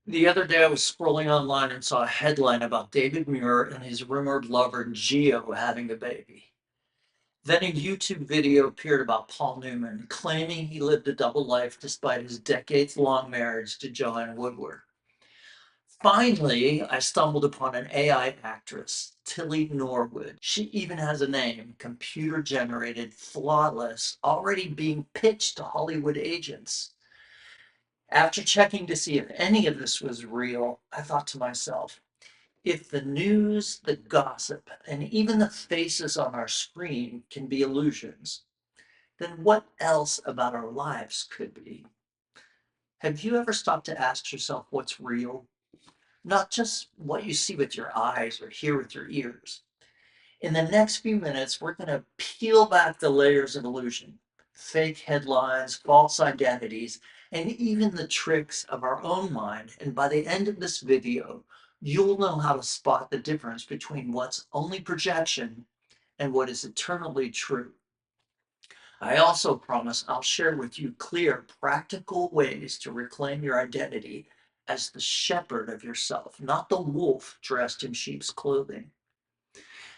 The other day, I was scrolling online and saw a headline about David Muir and his rumored lover Geo having a baby. Then a YouTube video appeared about Paul Newman, claiming he lived a double life despite his decades-long marriage to Joanne Woodward. Finally, I stumbled upon an AI actress, Tilly Norwood. She even has a name, computer generated, flawless, already being pitched to Hollywood agents. After checking to see if any of this was real, I thought to myself, if the news, the gossip, and even the faces on our screen can be illusions, then what else about our lives could be? Have you ever stopped to ask yourself what's real? Not just what you see with your eyes or hear with your ears. In the next few minutes, we're going to peel back the layers of illusion, fake headlines, false identities, and even the tricks of our own mind. And by the end of this video, you'll know how to spot the difference between what's only projection and what is eternally true. I also promise I'll share with you clear, practical ways to reclaim your identity as the shepherd of yourself, not the wolf dressed in sheep's clothing.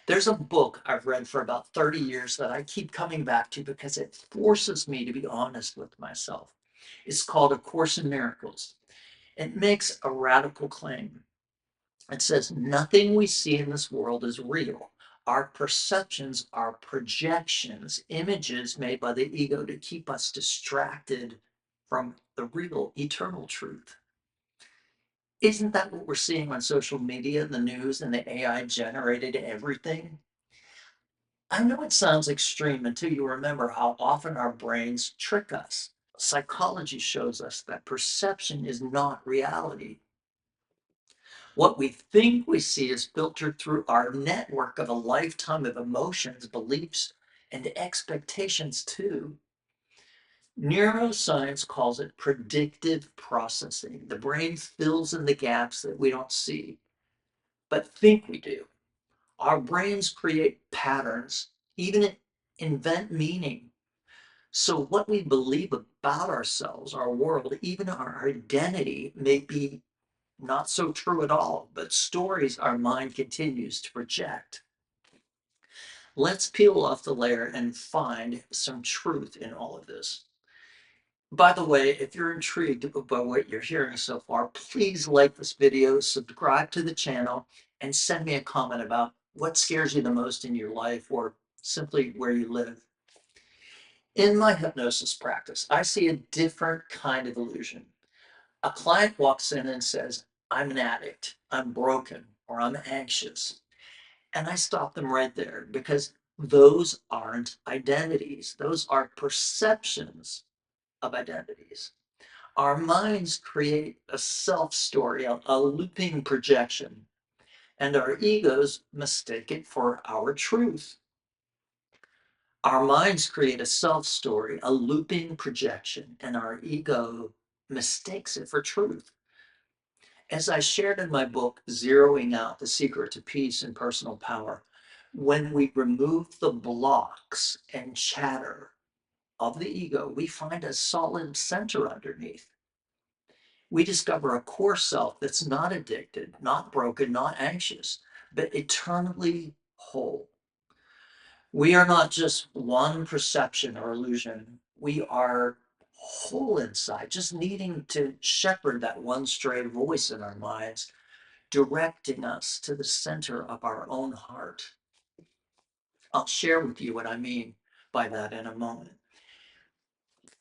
There's a book I've read for about 30 years that I keep coming back to because it forces me to be honest with myself. It's called A Course in Miracles. It makes a radical claim. It says, nothing we see in this world is real. Our perceptions are projections, images made by the ego to keep us distracted from the real, eternal truth. Isn't that what we're seeing on social media, the news, and the AI generated everything? I know it sounds extreme until you remember how often our brains trick us. Psychology shows us that perception is not reality. What we think we see is filtered through our network of a lifetime of emotions, beliefs, and expectations, too. Neuroscience calls it predictive processing. The brain fills in the gaps that we don't see, but think we do. Our brains create patterns, even invent meaning. So, what we believe about ourselves, our world, even our identity may be not so true at all, but stories our mind continues to project. Let's peel off the layer and find some truth in all of this. By the way, if you're intrigued by what you're hearing so far, please like this video, subscribe to the channel, and send me a comment about what scares you the most in your life or simply where you live. In my hypnosis practice, I see a different kind of illusion. A client walks in and says, I'm an addict, I'm broken, or I'm anxious. And I stop them right there because those aren't identities. Those are perceptions of identities. Our minds create a self story, a looping projection, and our egos mistake it for our truth. Our minds create a self story, a looping projection, and our ego mistakes it for truth. As I shared in my book, Zeroing Out the Secret to Peace and Personal Power, when we remove the blocks and chatter of the ego, we find a solid center underneath. We discover a core self that's not addicted, not broken, not anxious, but eternally whole. We are not just one perception or illusion. We are whole inside, just needing to shepherd that one stray voice in our minds, directing us to the center of our own heart. I'll share with you what I mean by that in a moment.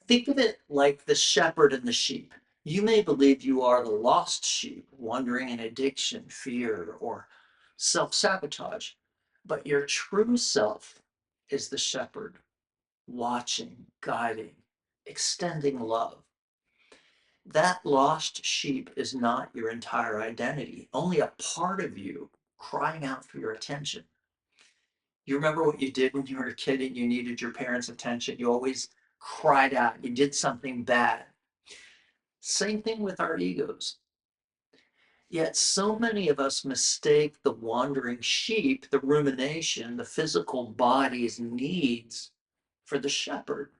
Think of it like the shepherd and the sheep. You may believe you are the lost sheep, wandering in addiction, fear, or self sabotage, but your true self is the shepherd, watching, guiding, extending love. That lost sheep is not your entire identity, only a part of you crying out for your attention. You remember what you did when you were a kid and you needed your parents' attention? You always cried out, you did something bad. Same thing with our egos. Yet so many of us mistake the wandering sheep, the rumination, the physical body's needs for the shepherd.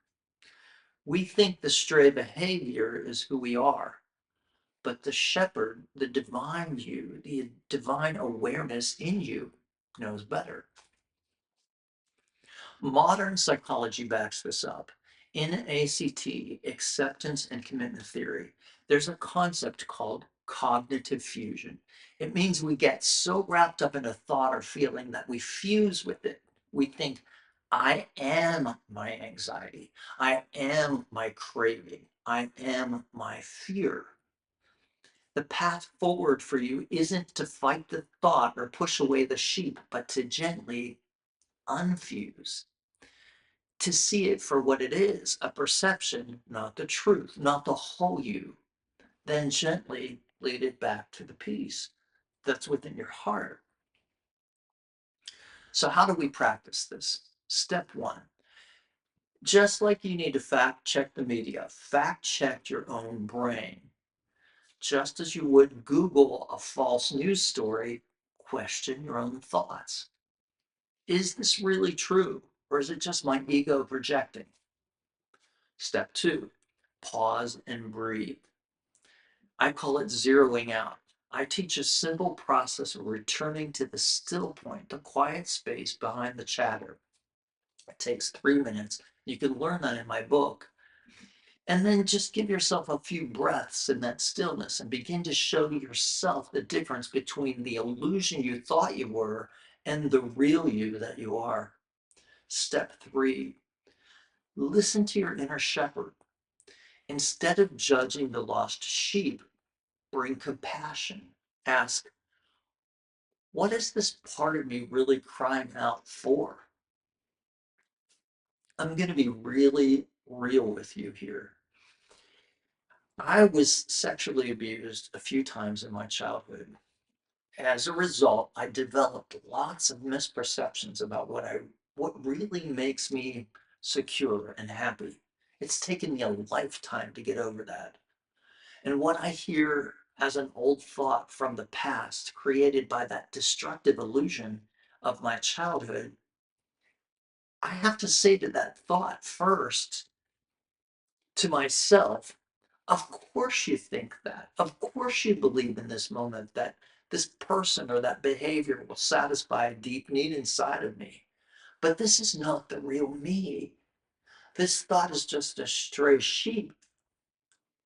We think the stray behavior is who we are. But the shepherd, the divine you, the divine awareness in you knows better. Modern psychology backs this up. In ACT, acceptance and commitment theory, there's a concept called cognitive fusion. It means we get so wrapped up in a thought or feeling that we fuse with it. We think, I am my anxiety. I am my craving. I am my fear. The path forward for you isn't to fight the thought or push away the sheep, but to gently unfuse, to see it for what it is, a perception, not the truth, not the whole you. Then gently lead it back to the peace that's within your heart. So, how do we practice this? Step one, just like you need to fact check the media, fact check your own brain. Just as you would Google a false news story, question your own thoughts. Is this really true? Or is it just my ego projecting? Step two, pause and breathe. I call it zeroing out. I teach a simple process of returning to the still point, the quiet space behind the chatter. It takes 3 minutes. You can learn that in my book. And then just give yourself a few breaths in that stillness and begin to show yourself the difference between the illusion you thought you were and the real you that you are. Step three, listen to your inner shepherd. Instead of judging the lost sheep, bring compassion. Ask, what is this part of me really crying out for? I'm going to be really real with you here. I was sexually abused a few times in my childhood. As a result, I developed lots of misperceptions about what really makes me secure and happy. It's taken me a lifetime to get over that. And what I hear as an old thought from the past, created by that destructive illusion of my childhood, I have to say to that thought first, to myself, of course you think that. Of course you believe in this moment that this person or that behavior will satisfy a deep need inside of me. But this is not the real me. This thought is just a stray sheep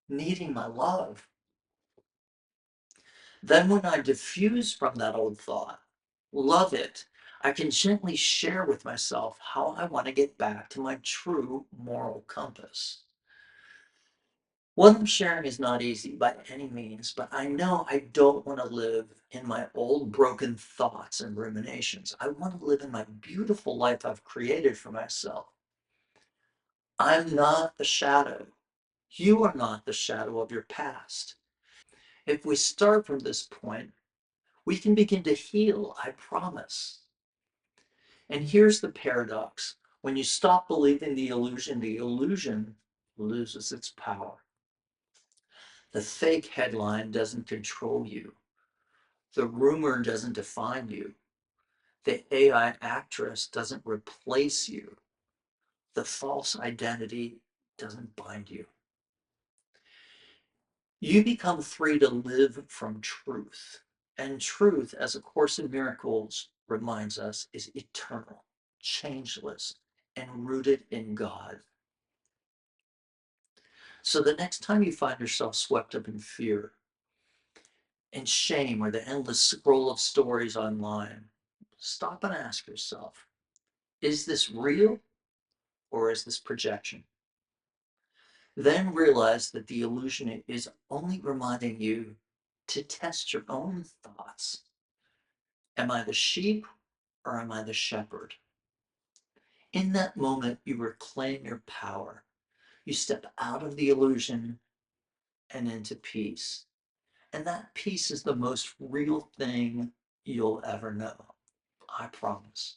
needing my love. Then, when I diffuse from that old thought, love it, I can gently share with myself how I want to get back to my true moral compass. What I'm sharing is not easy by any means, but I know I don't want to live in my old broken thoughts and ruminations. I want to live in my beautiful life I've created for myself. I'm not the shadow. You are not the shadow of your past. If we start from this point, we can begin to heal, I promise. And here's the paradox. When you stop believing the illusion loses its power. The fake headline doesn't control you. The rumor doesn't define you. The AI actress doesn't replace you. The false identity doesn't bind you. You become free to live from truth. And truth, as A Course in Miracles reminds us, is eternal, changeless, and rooted in God. So the next time you find yourself swept up in fear and shame or the endless scroll of stories online, stop and ask yourself, is this real or is this projection? Then realize that the illusion is only reminding you to test your own thoughts. Am I the sheep or am I the shepherd? In that moment, you reclaim your power. You step out of the illusion and into peace. And that peace is the most real thing you'll ever know. I promise.